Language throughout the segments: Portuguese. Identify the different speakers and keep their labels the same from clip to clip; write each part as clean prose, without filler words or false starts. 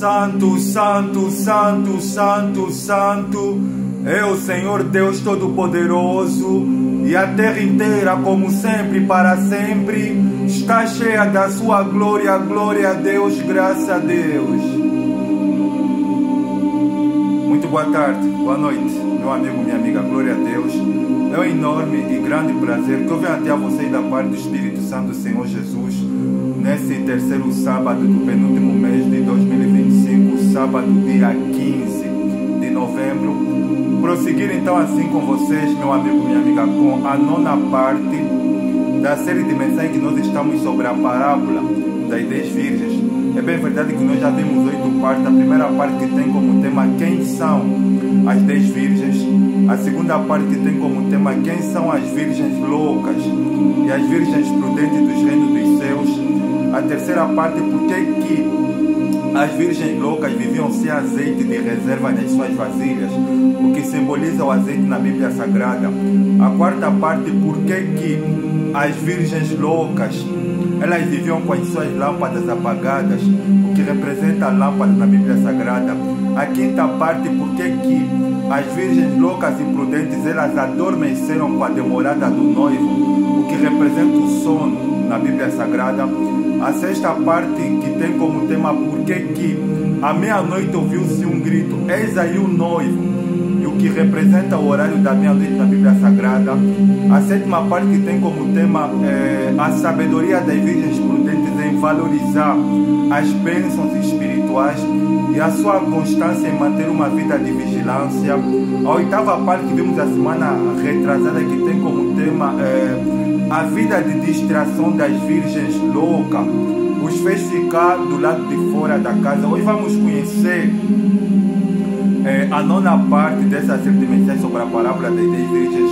Speaker 1: Santo, santo, santo, santo, santo é o Senhor Deus Todo-Poderoso, e a terra inteira, como sempre, para sempre, está cheia da sua glória. Glória a Deus, graças a Deus. Muito boa tarde, boa noite, meu amigo, minha amiga, glória a Deus. É um enorme e grande prazer que eu venho até a vocês da parte do Espírito Santo do Senhor Jesus, nesse terceiro sábado do penúltimo mês de 2025, sábado dia 15 de novembro. Prosseguir então assim com vocês, meu amigo, minha amiga, com a nona parte da série de mensagens que nós estamos sobre a parábola das 10 virgens. É bem verdade que nós já vimos 8 partes. A primeira parte que tem como tema quem são as 10 virgens. A segunda parte que tem como tema quem são as virgens loucas e as virgens prudentes dos reinos dos céus. A terceira parte, por que as virgens loucas viviam sem azeite de reserva nas suas vasilhas, o que simboliza o azeite na Bíblia Sagrada. A quarta parte, por que as virgens loucas elas viviam com as suas lâmpadas apagadas, o que representa a lâmpada na Bíblia Sagrada. A quinta parte, por que as virgens loucas e prudentes elas adormeceram com a demorada do noivo, o que representa o sono na Bíblia Sagrada. A sexta parte, que tem como tema por que à meia-noite ouviu-se um grito, eis aí o noivo, e o que representa o horário da meia-noite na Bíblia Sagrada. A sétima parte, que tem como tema a sabedoria das virgens prudentes em valorizar as bênçãos espirituais e a sua constância em manter uma vida de vigilância. A oitava parte, que vimos a semana retrasada, que tem como tema a vida de distração das virgens loucas, os fez ficar do lado de fora da casa. Hoje vamos conhecer a nona parte dessa série de mensagens sobre a parábola das 10 virgens,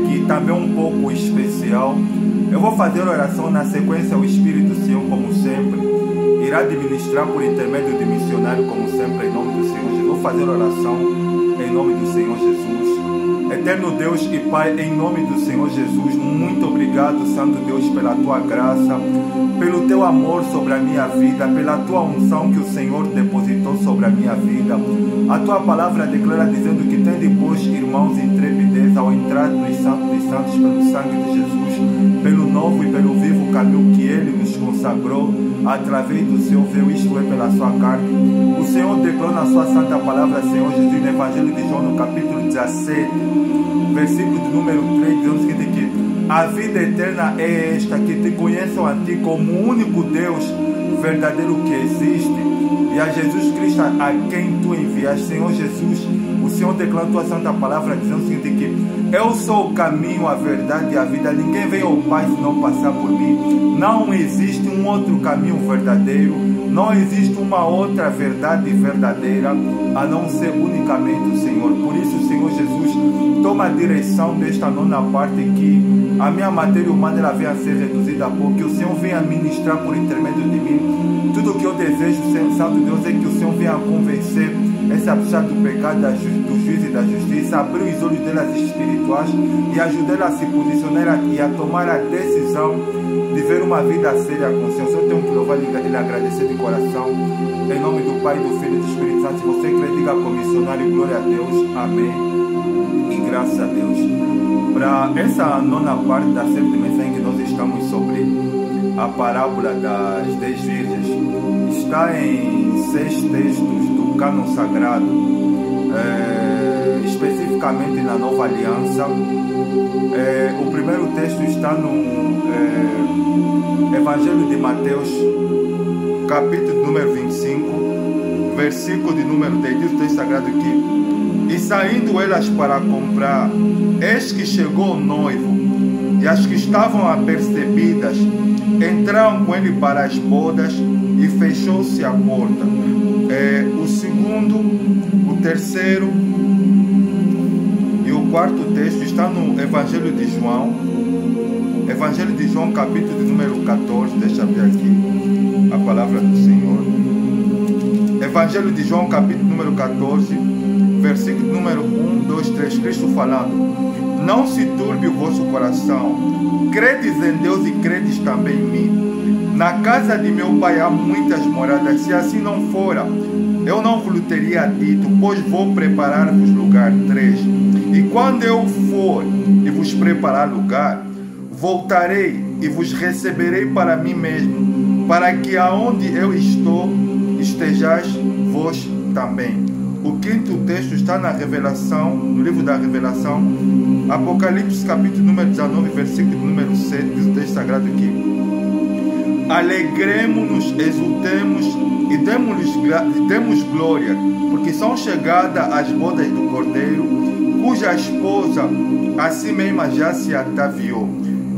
Speaker 1: que também é um pouco especial. Eu vou fazer oração na sequência. O Espírito Senhor, como sempre, irá administrar por intermédio de missionário, como sempre, em nome do Senhor Jesus. Vou fazer oração em nome do Senhor Jesus. Eterno Deus e Pai, em nome do Senhor Jesus, muito obrigado, Santo Deus, pela Tua graça, pelo Teu amor sobre a minha vida, pela Tua unção que o Senhor depositou sobre a minha vida. A Tua palavra declara dizendo que tende vós, irmãos, intrepidez ao entrar nos santos dos santos pelo sangue de Jesus, pelo novo e pelo vivo caminho que Ele nos consagrou através do Seu véu, isto é, pela Sua carne. O Senhor declarou na Sua santa palavra, Senhor Jesus, no Evangelho de João, no capítulo 17, versículo de número 3, dizendo o seguinte, que a vida eterna é esta, que te conheçam a ti como o único Deus verdadeiro que existe, e a Jesus Cristo a quem tu enviaste. Senhor Jesus, o Senhor declara a tua santa palavra dizendo o seguinte, que eu sou o caminho, a verdade e a vida, ninguém vem ao Pai se não passar por mim. Não existe um outro caminho verdadeiro, não existe uma outra verdade verdadeira a não ser unicamente o Senhor. Por isso, Senhor Jesus, toma a direção desta nona parte, que a minha matéria humana ela venha a ser reduzida a pouco, que o Senhor venha ministrar por intermédio de mim. Tudo o que eu desejo, Senhor Santo Deus, é que o Senhor venha convencer essa pessoa do pecado, do juízo e da justiça, abrir os olhos delas espirituais e ajudar ela a se posicionar e a tomar a decisão de ver uma vida séria com o Senhor. Eu tenho que louvar e lhe agradecer de coração, em nome do Pai, do Filho e do Espírito Santo. Se você crê, diga como missionário, glória a Deus, amém e graças a Deus. Para essa nona parte da série de mensagens que nós estamos sobre a parábola das 10 virgens, está em 6 textos do cânon sagrado, especificamente na Nova Aliança. O primeiro texto está no Evangelho de Mateus, capítulo número 25, versículo de número 10, diz o texto sagrado aqui, e saindo elas para comprar, eis que chegou o noivo, e as que estavam apercebidas entraram com ele para as bodas, e fechou-se a porta. O segundo, o terceiro e o quarto texto está no Evangelho de João. Evangelho de João, capítulo de número 14. Deixa eu ver aqui a palavra do Senhor. Evangelho de João, capítulo número 14, versículo número 1, 2, 3. Cristo falando: não se turbe o vosso coração, credes em Deus e credes também em mim. Na casa de meu pai há muitas moradas, se assim não fora, eu não vos teria dito, pois vou preparar-vos lugar. 3. E quando eu for e vos preparar lugar, voltarei e vos receberei para mim mesmo, para que aonde eu estou, estejais vós também. O quinto texto está na Revelação, no livro da Revelação, Apocalipse capítulo número 19, versículo número 7, diz o texto sagrado aqui: alegremos-nos, exultemos e demos glória, porque são chegadas as bodas do Cordeiro, cuja esposa a si mesma já se ataviou.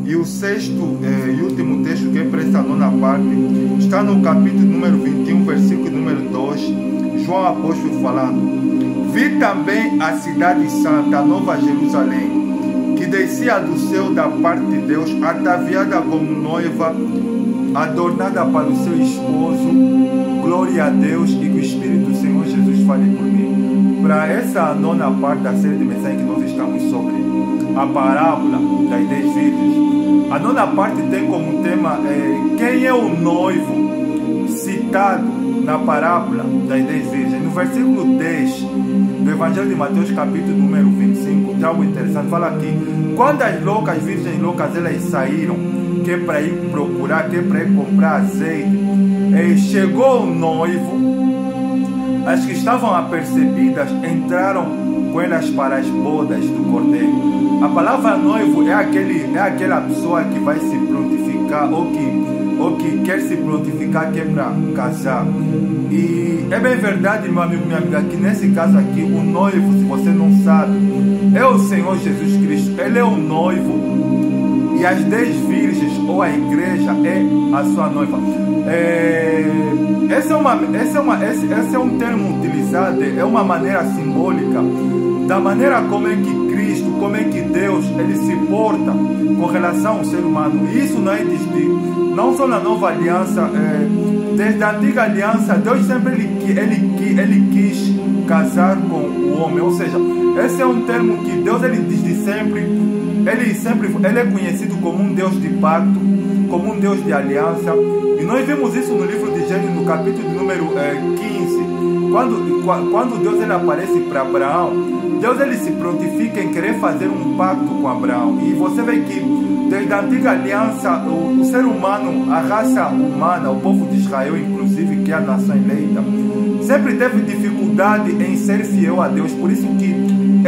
Speaker 1: E o sexto e último texto, que é para esta nona parte, está no capítulo número 21, versículo número 2, João Apóstolo falando: vi também a cidade santa, a Nova Jerusalém, que descia do céu da parte de Deus, ataviada como noiva, adornada para o seu esposo. Glória a Deus, e que o Espírito do Senhor Jesus fale por mim. Para essa nona parte da série de mensagens que nós estamos sobre a parábola das 10 virgens, a nona parte tem como tema quem é o noivo citado na parábola das 10 virgens. No versículo 10 do Evangelho de Mateus, capítulo número 25, tem algo interessante. Fala aqui: quando as virgens loucas, elas saíram, que é para ir procurar, que é para ir comprar azeite, chegou o noivo, as que estavam apercebidas entraram com elas para as bodas do Cordeiro. A palavra noivo é aquela pessoa que vai se prontificar, ou que quer se prontificar, que é para casar. E é bem verdade, meu amigo, minha amiga, que nesse caso aqui, o noivo, se você não sabe, é o Senhor Jesus Cristo. Ele é o noivo, e as 10 virgens, ou a igreja, é a sua noiva. Esse é um termo utilizado, é uma maneira simbólica da maneira como é que Cristo, como é que Deus, ele se porta com relação ao ser humano. Isso não só na nova aliança, desde a antiga aliança, Deus sempre ele quis casar com o homem. Ou seja, esse é um termo que Deus, ele desde sempre, ele é conhecido como um Deus de pacto, como um Deus de aliança. E nós vimos isso no livro de Gênesis, no capítulo número 15, quando Deus, ele aparece para Abraão. Deus, ele se prontifica em querer fazer um pacto com Abraão. E você vê que desde a antiga aliança, o ser humano, a raça humana, o povo de Israel, inclusive, que é a nação eleita, sempre teve dificuldade em ser fiel a Deus. Por isso que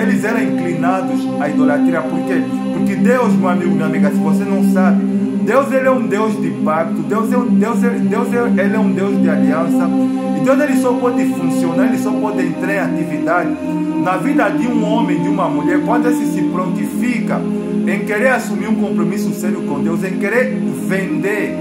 Speaker 1: eles eram inclinados à idolatria. Por quê? Porque Deus, meu amigo, minha amiga, se você não sabe, Deus, ele é um Deus de pacto, Deus é um Deus de aliança. E Deus, ele só pode funcionar, ele só pode entrar em atividade na vida de um homem, de uma mulher, quando ele se prontifica em querer assumir um compromisso sério com Deus, em querer vender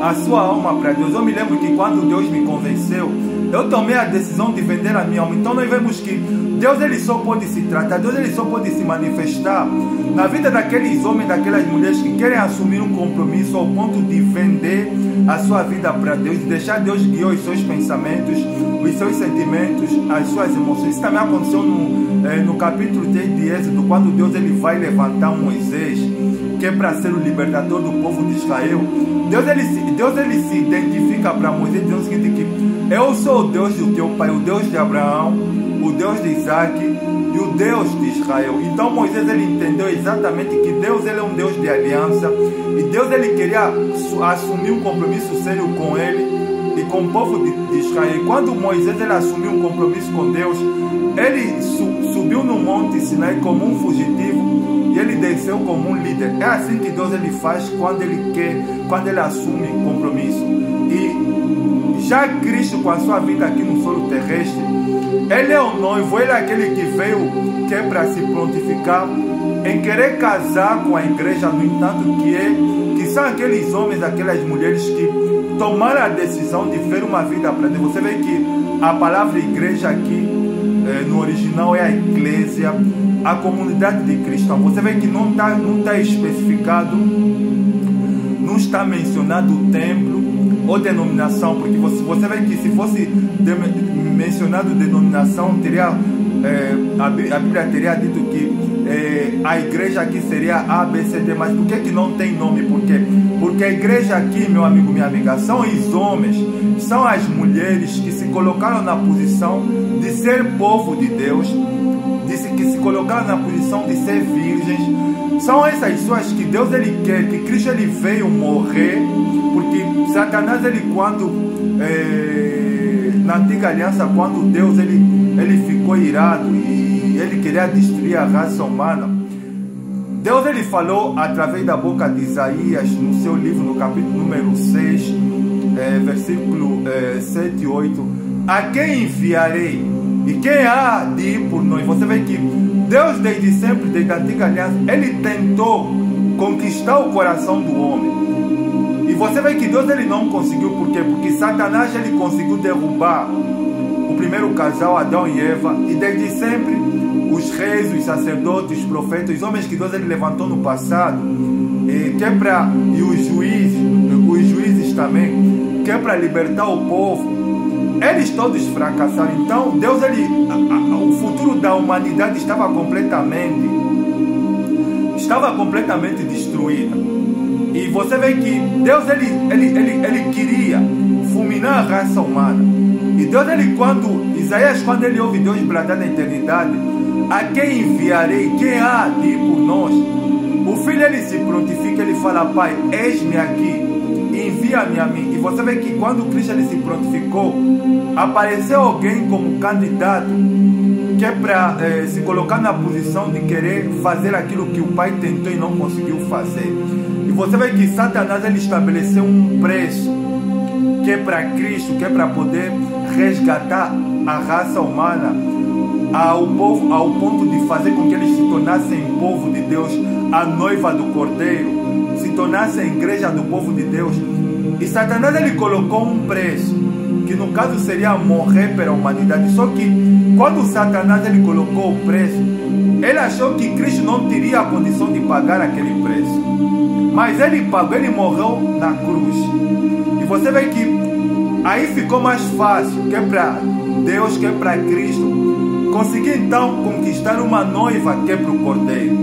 Speaker 1: a sua alma para Deus. Eu me lembro que quando Deus me convenceu, eu tomei a decisão de vender a minha alma. Então nós vemos que Deus, ele só pode se tratar, Deus, ele só pode se manifestar na vida daqueles homens, daquelas mulheres que querem assumir um compromisso ao ponto de vender a sua vida para Deus, de deixar Deus guiar os seus pensamentos, os seus sentimentos, as suas emoções. Isso também aconteceu no capítulo 3 de Êxodo, quando Deus, ele vai levantar Moisés, que é para ser o libertador do povo de Israel. Deus, ele se identifica para Moisés dizendo o seguinte, que eu sou o Deus do teu pai, o Deus de Abraão, o Deus de Isaac e o Deus de Israel. Então Moisés, ele entendeu exatamente que Deus, ele é um Deus de aliança, e Deus, ele queria assumir um compromisso sério com ele e com o povo de Israel. E quando Moisés, ele assumiu um compromisso com Deus, ele subiu no monte Sinai como um fugitivo e ele desceu como um líder. É assim que Deus, ele faz quando ele assume compromisso. E já Cristo, com a sua vida aqui no solo terrestre, ele é o noivo, ele é aquele que veio, que é para se prontificar em querer casar com a igreja. No entanto, que são aqueles homens, aquelas mulheres que tomaram a decisão de ver uma vida para Deus. Você vê que a palavra igreja aqui, no original, é a eclésia, a comunidade de cristãos. Você vê que não está especificado, não está mencionado o templo ou denominação, porque você vê que se fosse mencionado denominação, teria, a Bíblia teria dito que a igreja aqui seria ABCD, mas por que não tem nome? Por quê? Porque a igreja aqui, meu amigo, minha amiga, são os homens, são as mulheres que se colocaram na posição de ser povo de Deus, que se colocaram na posição de ser virgens. São essas pessoas que Deus ele quer, que Cristo ele veio morrer, porque Satanás ele quando na antiga aliança, quando Deus ele ficou irado e ele queria destruir a raça humana, Deus ele falou através da boca de Isaías no seu livro, no capítulo número 6, versículo 7 e 8: a quem enviarei? E quem há de ir por nós? Você vê que Deus desde sempre, desde a antiga aliança, ele tentou conquistar o coração do homem. E você vê que Deus ele não conseguiu. Por quê? Porque Satanás ele conseguiu derrubar o primeiro casal, Adão e Eva. E desde sempre os reis, os sacerdotes, os profetas, os homens que Deus ele levantou no passado, e os juízes também, que é para libertar o povo, eles todos fracassaram. Então Deus o futuro da humanidade estava completamente destruído. E você vê que Deus ele queria fulminar a raça humana. E Deus Isaías, quando ele ouve Deus bradar na eternidade: a quem enviarei? Quem há de ir por nós? O filho ele se prontifica, ele fala: Pai, eis-me aqui, envia-me a mim. E você vê que quando Cristo ele se prontificou, apareceu alguém como candidato, que é para se colocar na posição de querer fazer aquilo que o Pai tentou e não conseguiu fazer. E você vê que Satanás ele estabeleceu um preço, que é para Cristo, que é para poder resgatar a raça humana ao ponto de fazer com que eles se tornassem povo de Deus, a noiva do Cordeiro, se tornassem igreja do povo de Deus. E Satanás ele colocou um preço, que no caso seria morrer pela humanidade. Só que quando Satanás ele colocou o preço, ele achou que Cristo não teria a condição de pagar aquele preço. Mas ele pagou, ele morreu na cruz. E você vê que aí ficou mais fácil, que é para Deus, que é para Cristo, conseguir então conquistar uma noiva que é para o Cordeiro.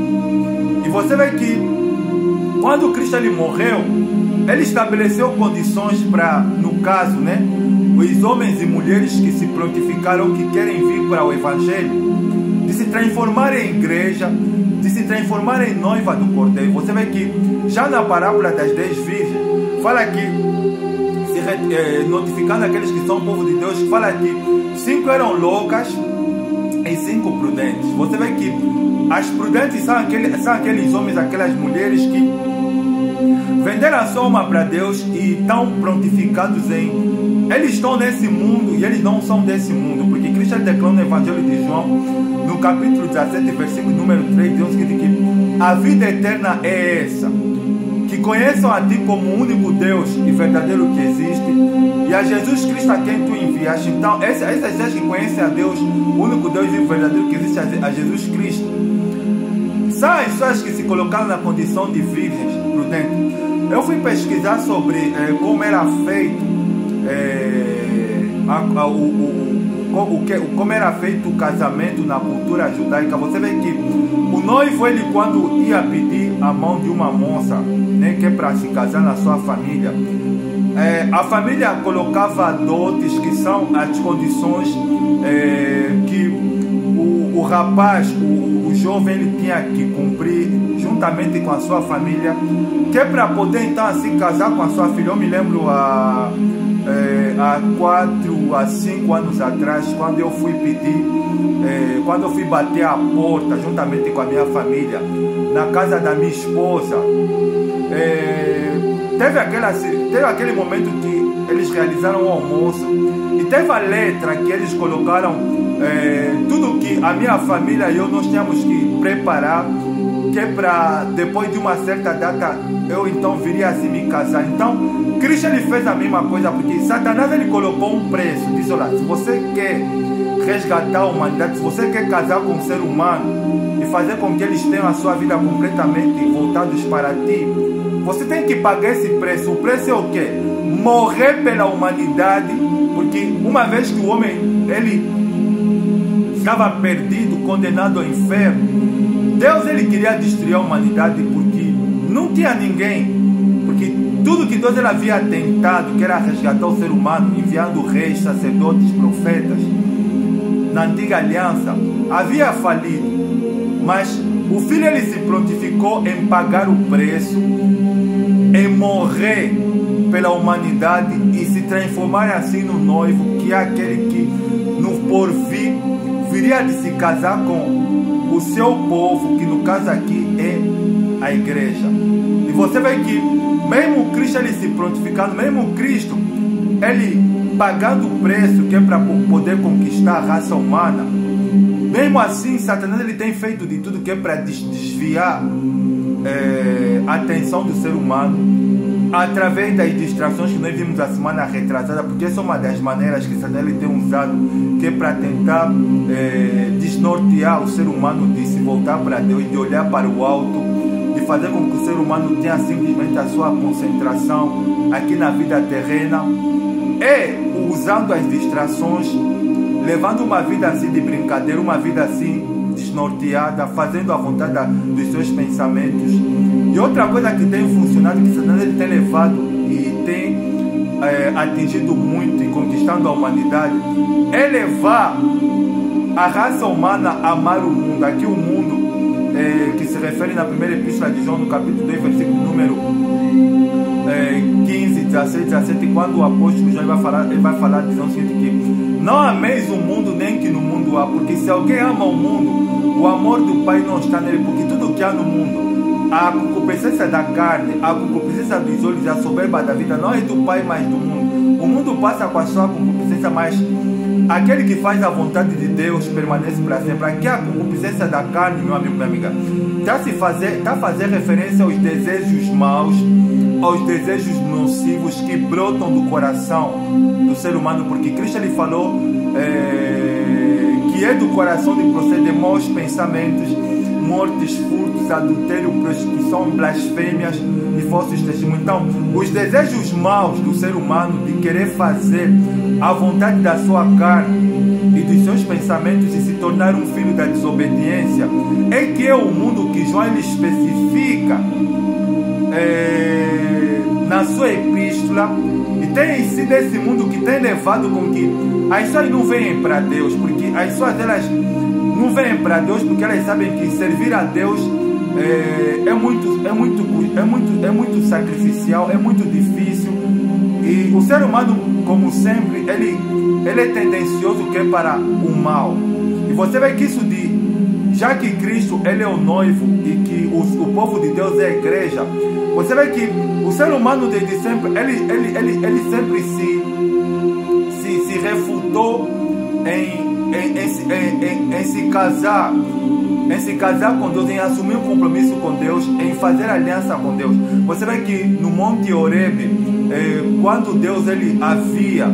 Speaker 1: E você vê que quando Cristo ele morreu, ele estabeleceu condições para, no caso, né, os homens e mulheres que se prontificaram, que querem vir para o Evangelho, de se transformar em igreja, de se transformar em noiva do Cordeiro. Você vê que já na parábola das 10 virgens, fala que, notificando aqueles que são povo de Deus, fala que 5 eram loucas e 5 prudentes. Você vê que as prudentes são aqueles homens, aquelas mulheres que venderam a sua alma para Deus e estão prontificados em... Eles estão nesse mundo e eles não são desse mundo, porque Cristo declarou no Evangelho de João, no capítulo 17, versículo número 3, Deus que diz que a vida eterna é essa, que conheçam a Ti como o único Deus e verdadeiro que existe, e a Jesus Cristo a quem Tu enviaste. Então, essas pessoas que conhecem a Deus, o único Deus e verdadeiro que existe, a Jesus Cristo, são as pessoas que se colocaram na condição de virgens prudentes. Eu fui pesquisar sobre como era feito como era feito o casamento na cultura judaica. Você vê que o noivo, ele quando ia pedir a mão de uma moça, né, que é para se casar na sua família, a família colocava dotes, que são as condições que o rapaz, o jovem, ele tinha que cumprir juntamente com a sua família, que é para poder então assim casar com a sua filha. Eu me lembro há 4 a 5 anos atrás, quando eu fui pedir, quando eu fui bater a porta juntamente com a minha família na casa da minha esposa, teve aquele momento que eles realizaram o almoço e teve a letra que eles colocaram, tudo que a minha família e eu nós tínhamos que preparar, que é para depois de uma certa data eu então viria assim me casar. Então Cristo ele fez a mesma coisa, porque Satanás ele colocou um preço, disse: olha, se você quer resgatar a humanidade, se você quer casar com um ser humano e fazer com que eles tenham a sua vida completamente voltados para ti, você tem que pagar esse preço. O preço é o quê? Morrer pela humanidade, porque uma vez que o homem ele estava perdido, condenado ao inferno, Deus ele queria destruir a humanidade porque não tinha ninguém. Porque tudo que Deus ele havia tentado, que era resgatar o ser humano, enviando reis, sacerdotes, profetas, na antiga aliança, havia falido. Mas o Filho ele se prontificou em pagar o preço, em morrer pela humanidade e se transformar assim no noivo, que é aquele que no porvir viria de se casar com o seu povo, que no caso aqui é a igreja. E você vê que mesmo Cristo ele se prontificando, mesmo Cristo ele pagando o preço que é para poder conquistar a raça humana, mesmo assim Satanás ele tem feito de tudo que é para desviar a atenção do ser humano, através das distrações que nós vimos a semana retrasada, porque essa é uma das maneiras que Satanás ele tem usado, que é para tentar desnortear o ser humano de se voltar para Deus, de olhar para o alto, de fazer com que o ser humano tenha simplesmente a sua concentração aqui na vida terrena, e usando as distrações, levando uma vida assim de brincadeira, uma vida assim desnorteada, fazendo a vontade dos seus pensamentos. E outra coisa que tem funcionado, que Satanás ele tem levado e tem atingido muito e conquistando a humanidade, é levar a raça humana a amar o mundo. Aqui o mundo que se refere na primeira epístola de João, no capítulo 2, versículo número 15, 16, 17, quando o apóstolo João ele vai falar dizendo o seguinte, que não ameis o mundo nem que no mundo há, porque se alguém ama o mundo, o amor do Pai não está nele, porque tudo que há no mundo, a concupiscência da carne, a concupiscência dos olhos, a soberba da vida, não é do Pai, mas do mundo. O mundo passa com a sua concupiscência, mas aquele que faz a vontade de Deus permanece para sempre. Aqui a concupiscência da carne, meu amigo, minha amiga, está a fazer referência aos desejos maus, aos desejos nocivos que brotam do coração do ser humano, porque Cristo ele falou que é do coração de proceder maus pensamentos, mortes, furtos, adultério, prostituição, blasfêmias e falsos testemunhos. Então, os desejos maus do ser humano de querer fazer a vontade da sua carne e dos seus pensamentos e se tornar um filho da desobediência, é que é o mundo que João ele especifica na sua epístola, e tem sido esse mundo que tem levado com que as pessoas não venham para Deus, porque as pessoas elas não venham para Deus porque elas sabem que servir a Deus é muito sacrificial, é muito difícil, e o ser humano, como sempre, ele é tendencioso que é para o mal. E você vê que isso já que Cristo ele é o noivo e que o povo de Deus é a igreja, você vê que o ser humano desde sempre ele sempre se refutou em se casar com Deus, em assumir um compromisso com Deus, em fazer aliança com Deus. Você vê que no Monte Horebe, quando Deus ele havia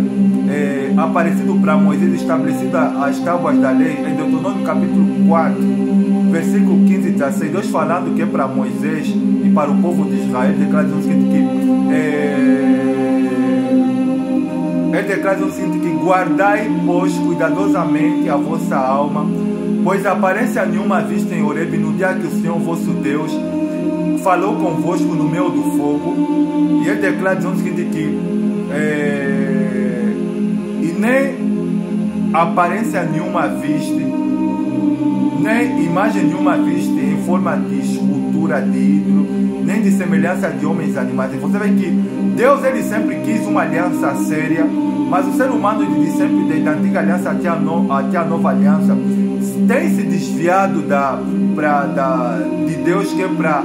Speaker 1: aparecido para Moisés, estabelecido as tábuas da lei, em Deuteronômio capítulo 4, versículo 15 e 16, Deus falando que é para Moisés e para o povo de Israel, declara o seguinte, que guardai, pois, cuidadosamente a vossa alma, pois aparência nenhuma vista em Horebe no dia que o Senhor vosso Deus falou convosco no meio do fogo. E ele declara dizendo o seguinte, e nem aparência nenhuma viste, nem imagem nenhuma viste em forma de escultura de ídolo, nem de semelhança de homens e animais. E você vê que Deus ele sempre quis uma aliança séria, mas o ser humano desde sempre, desde a antiga aliança até a nova aliança, tem se desviado de Deus, que é para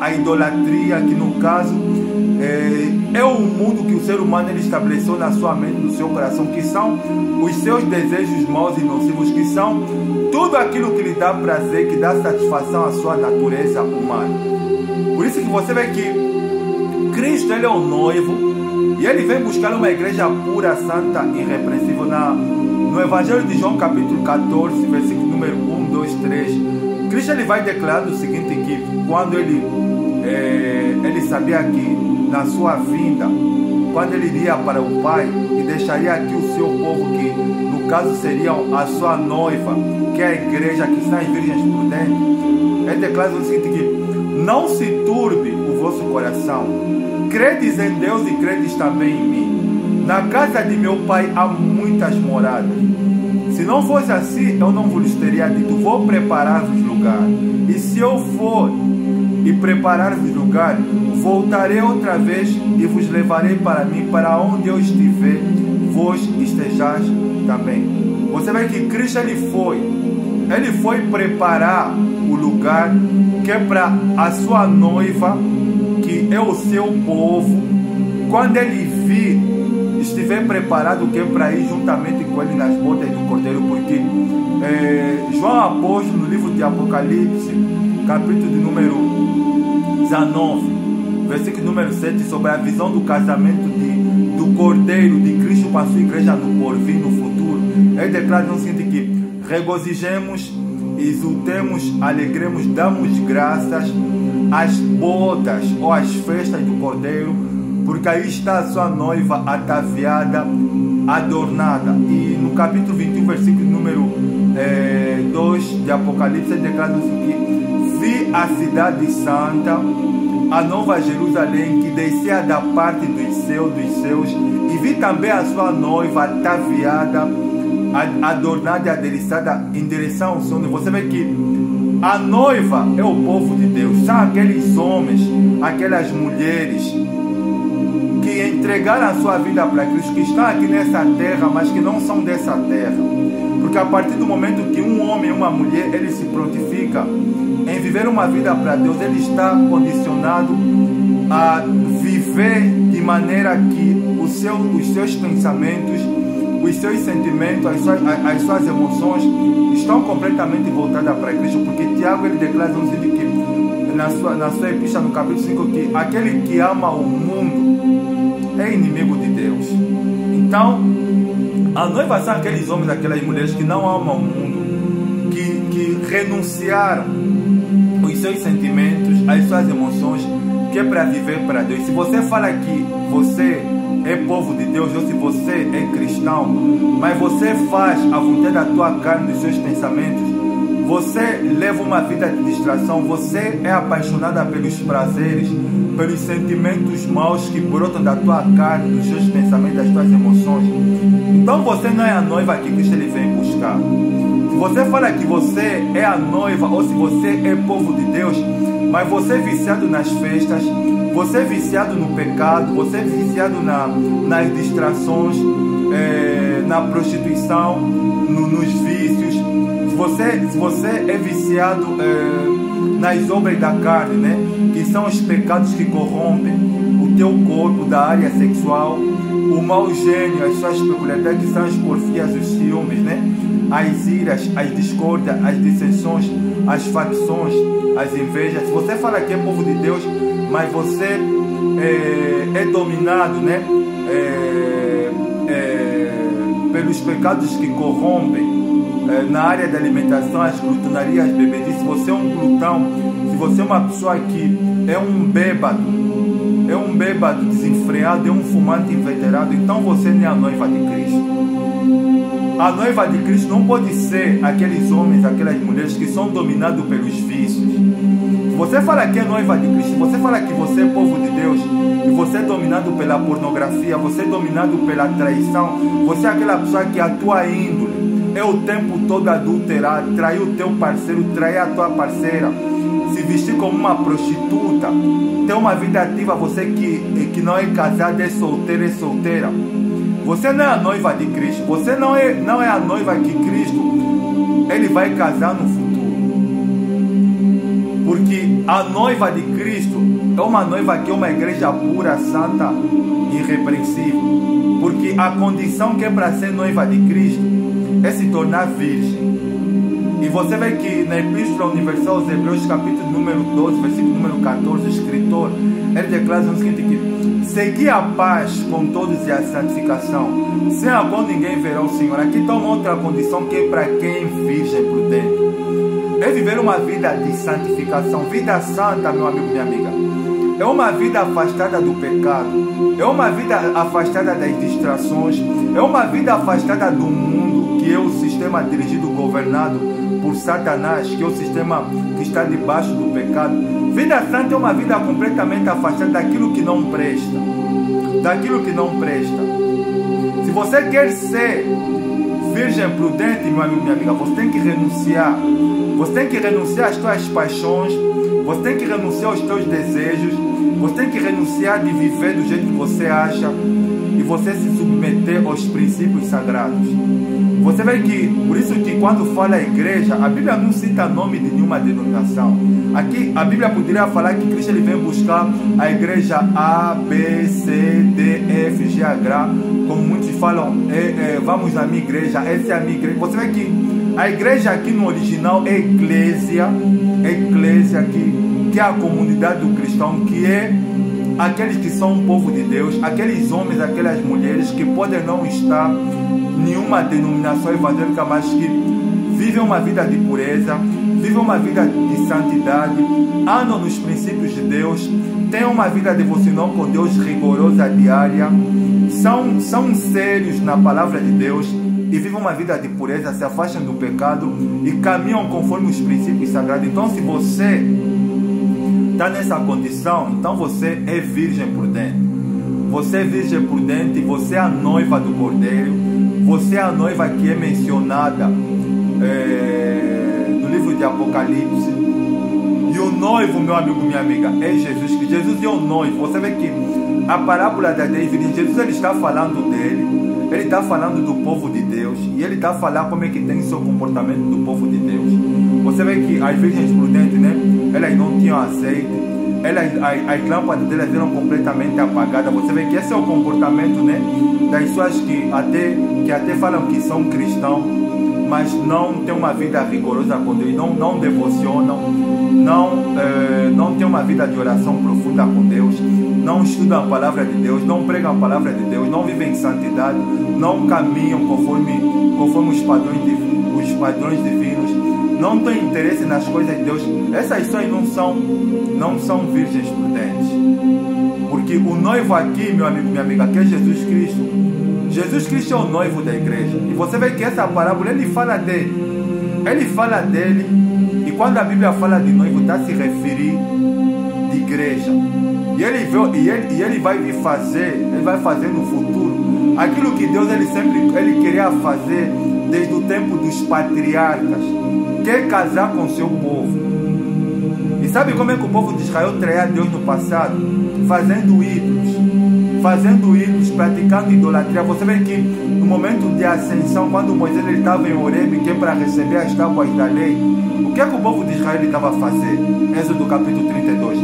Speaker 1: a idolatria, que no caso é o mundo que o ser humano ele estabeleceu na sua mente, no seu coração, que são os seus desejos maus e nocivos, que são tudo aquilo que lhe dá prazer, que dá satisfação à sua natureza humana. Por isso que você vê que Cristo ele é o noivo, e ele vem buscar uma igreja pura, santa e irrepreensível. No Evangelho de João capítulo 14, versículo número 1, 2, 3, Cristo ele vai declarando o seguinte, que quando ele sabia que na sua vinda quando ele iria para o Pai e deixaria aqui o seu povo, que no caso seriam a sua noiva, que é a igreja, que são as virgens prudentes, ele declara o seguinte, que não se turbe o vosso coração, credes em Deus e credes também em mim. Na casa de meu Pai há muitas moradas. Se não fosse assim, eu não vos teria dito, vou preparar-vos lugar. E se eu for e preparar-vos lugar, voltarei outra vez e vos levarei para mim, para onde eu estiver, vós estejais também. Você vê que Cristo ele foi preparar o lugar que é para a sua noiva, que é o seu povo. Quando ele estiver preparado, que é para ir juntamente com ele nas bodas do Cordeiro, porque João Apóstolo, no livro de Apocalipse, capítulo de número 19, versículo número 7, sobre a visão do casamento do Cordeiro de Cristo com a sua igreja no porvir, no futuro, ele declara no seguinte, que regozijemos, exultemos, alegremos, damos graças às bodas ou às festas do Cordeiro, porque aí está a sua noiva ataviada, adornada. E no capítulo 21, versículo número 2 de Apocalipse, ele declara que vi a cidade santa, a nova Jerusalém, que descia da parte dos seus, e vi também a sua noiva ataviada, adornada e adereçada em direção ao sono. Você vê que a noiva é o povo de Deus, são aqueles homens, aquelas mulheres que entregaram a sua vida para Cristo, que estão aqui nessa terra, mas que não são dessa terra. Porque a partir do momento que um homem e uma mulher, ele se prontifica em viver uma vida para Deus, ele está condicionado a viver de maneira que os seus pensamentos, os seus sentimentos, as suas emoções estão completamente voltadas para Cristo. Porque Tiago, ele declara que na sua epístola, no capítulo 5, que aquele que ama o mundo é inimigo de Deus. Então, a noiva são aqueles homens, aquelas mulheres que não amam o mundo, que renunciaram os seus sentimentos, as suas emoções, que é para viver para Deus. Se você fala que você é povo de Deus, ou se você é cristão, mas você faz a vontade da tua carne, dos seus pensamentos, você leva uma vida de distração, você é apaixonada pelos prazeres, pelos sentimentos maus que brotam da tua carne, dos seus pensamentos, das tuas emoções. Então você não é a noiva que Cristo ele vem buscar. Se você fala que você é a noiva, ou se você é povo de Deus, mas você é viciado nas festas, você é viciado no pecado, você é viciado nas distrações, na prostituição, nos vícios, se você é viciado nas obras da carne, né? Que são os pecados que corrompem o teu corpo, da área sexual, o mau gênio, as suas peculiaridades, que são as porfias, os ciúmes, né? As iras, as discórdias, as dissensões, as facções, as invejas. Se você fala que é povo de Deus, mas você é dominado, né? Pelos pecados que corrompem, na área da alimentação, as glutonarias, as bebedices. Se você é um glutão, se você é uma pessoa que é um bêbado desenfreado, é um fumante inveterado, então você não é a noiva de Cristo. A noiva de Cristo não pode ser aqueles homens, aquelas mulheres que são dominados pelos vícios. Se você fala que é noiva de Cristo, você fala que você é povo de Deus, e você é dominado pela pornografia, você é dominado pela traição, você é aquela pessoa que a tua índole é o tempo todo adulterar, trair o teu parceiro, trair a tua parceira, se vestir como uma prostituta, ter uma vida ativa, você que não é casado, é solteira. Você não é a noiva de Cristo, você não é a noiva que Cristo ele vai casar no futuro. Porque a noiva de Cristo é uma noiva que é uma igreja pura, santa, irrepreensível. Porque a condição que é para ser noiva de Cristo é se tornar virgem. E você vê que na Epístola Universal aos Hebreus, capítulo número 12, versículo número 14, o escritor, ele declara o seguinte, que segui a paz com todos e a santificação, sem a qual ninguém verá o Senhor. Aqui está uma outra condição que é para quem é virgem prudente. É viver uma vida de santificação, vida santa, meu amigo, minha amiga. é uma vida afastada do pecado, é uma vida afastada das distrações, é uma vida afastada do mundo, que é o sistema dirigido, governado por Satanás, que é o sistema que está debaixo do pecado. Vida santa é uma vida completamente afastada daquilo que não presta, daquilo que não presta. Se você quer ser virgem prudente, meu amigo, minha amiga, você tem que renunciar. Você tem que renunciar às tuas paixões, você tem que renunciar aos teus desejos, você tem que renunciar de viver do jeito que você acha e você se submeter aos princípios sagrados. Você vê que, por isso que quando fala a igreja, a Bíblia não cita nome de nenhuma denominação. Aqui a Bíblia poderia falar que Cristo ele vem buscar a igreja A, B, C, D, F, G, H, como muitos falam, vamos na minha igreja, essa é a minha igreja. Você vê que a igreja aqui no original é eclésia que é a comunidade do cristão, que é aqueles que são o povo de Deus, aqueles homens, aquelas mulheres que podem não estar em nenhuma denominação evangélica, mas que vivem uma vida de pureza, vivem uma vida de santidade, andam nos princípios de Deus, têm uma vida devocional com Deus rigorosa diária, são sérios na palavra de Deus e vivem uma vida de pureza, se afastam do pecado e caminham conforme os princípios sagrados. Então, se você está nessa condição, então você é virgem prudente. Você é virgem prudente, você é a noiva do Cordeiro, você é a noiva que é mencionada no livro de Apocalipse. E o noivo, meu amigo, minha amiga, é Jesus Cristo. Jesus é o noivo. Você vê que a parábola da 10 virgens, Jesus ele está falando dele, ele está falando do povo de Deus, e ele está falando como é que tem seu comportamento do povo de Deus. Você vê que as virgens prudentes, né, elas não tinham azeite, as lâmpadas delas eram completamente apagadas. Você vê que esse é o comportamento, né, das pessoas que até falam que são cristãos, mas não tem uma vida rigorosa com Deus, não devocionam, não tem uma vida de oração profunda com Deus, não estudam a palavra de Deus, não pregam a palavra de Deus, não vivem em santidade, não caminham conforme os padrões divinos, não têm interesse nas coisas de Deus. Essas pessoas não são virgens prudentes, porque o noivo aqui, meu amigo, minha amiga, que é Jesus Cristo. Jesus Cristo é o noivo da igreja. E você vê que essa parábola, ele fala dele. Ele fala dele. E quando a Bíblia fala de noivo, está se referir de igreja. E ele vai vir fazer, ele vai fazer no futuro aquilo que Deus ele queria fazer desde o tempo dos patriarcas, que é casar com seu povo. E sabe como é que o povo de Israel traía Deus no passado? Fazendo ídolos, praticando idolatria. Você vê que no momento de ascensão, quando Moisés estava em Horebe, que é para receber as tábuas da lei, o que é que o povo de Israel estava a fazer? Êxodo capítulo 32.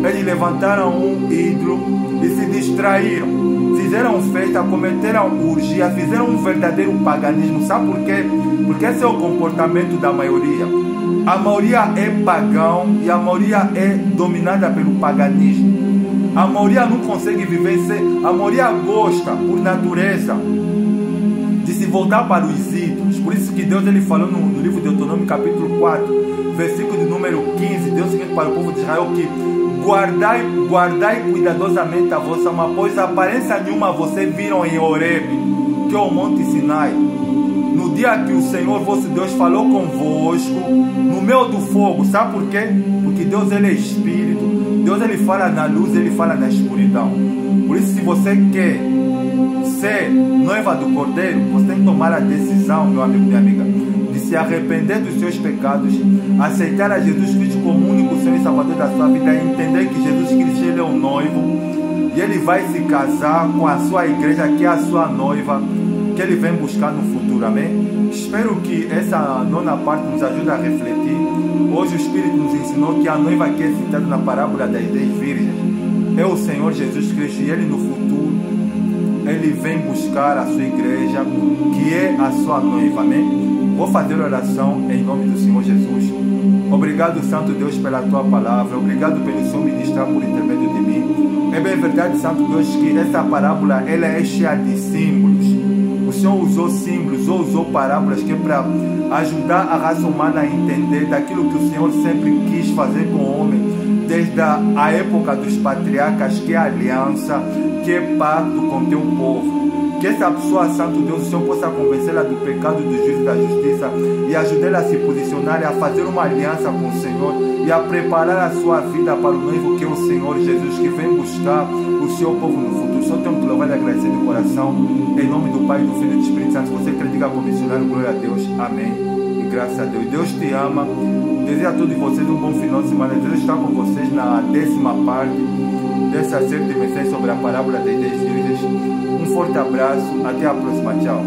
Speaker 1: Eles levantaram um ídolo e se distraíram, fizeram festa, cometeram urgia, fizeram um verdadeiro paganismo. Sabe por quê? Porque esse é o comportamento da maioria. A maioria é pagão e a maioria é dominada pelo paganismo. A maioria não consegue viver sem. A maioria gosta, por natureza, de se voltar para os ídolos. Por isso que Deus ele falou no livro de Deuteronômio capítulo 4, versículo de número 15. Deus disse para o povo de Israel que guardai cuidadosamente a vossa alma, pois aparência nenhuma vocês viram em Horebe, que é o monte Sinai, no dia que o Senhor vosso Deus falou convosco no meio do fogo. Sabe por quê? Porque Deus ele é espírito. Deus ele fala na luz, ele fala na escuridão. Por isso, se você quer ser noiva do Cordeiro, você tem que tomar a decisão, meu amigo, minha amiga, de se arrepender dos seus pecados, aceitar a Jesus Cristo como único Senhor e Salvador da sua vida, e entender que Jesus Cristo ele é o noivo e ele vai se casar com a sua igreja, que é a sua noiva, que ele vem buscar no futuro. Amém? Espero que essa nona parte nos ajude a refletir. Hoje o Espírito nos ensinou que a noiva que é citada na parábola das 10 virgens é o Senhor Jesus Cristo, e ele no futuro ele vem buscar a sua igreja, que é a sua noiva. Amém? Vou fazer oração em nome do Senhor Jesus. Obrigado, Santo Deus, pela tua palavra. Obrigado pelo Senhor ministrar por intermédio de mim. É bem verdade, Santo Deus, que essa parábola ela é cheia de símbolos. O Senhor usou símbolos, ou usou parábolas, que é para ajudar a raça humana a entender daquilo que o Senhor sempre quis fazer com o homem, desde a época dos patriarcas, que é a aliança, que é pacto com teu povo. Que essa pessoa, Santo Deus, o Senhor possa convencê-la do pecado, do juízo e da justiça, e ajudá-la a se posicionar e a fazer uma aliança com o Senhor e a preparar a sua vida para o noivo, que é o Senhor Jesus, que vem buscar o seu povo no futuro. Só tenho que louvar e agradecer de coração, em nome do Pai, do Filho e do Espírito Santo. Você crê, diga como missionário, glória a Deus, amém, e graças a Deus. Deus te ama, desejo a todos vocês um bom final de semana. Deus estar com vocês na 10ª parte dessa série de mensagens sobre a parábola das 10 virgens. Um forte abraço, até a próxima, tchau.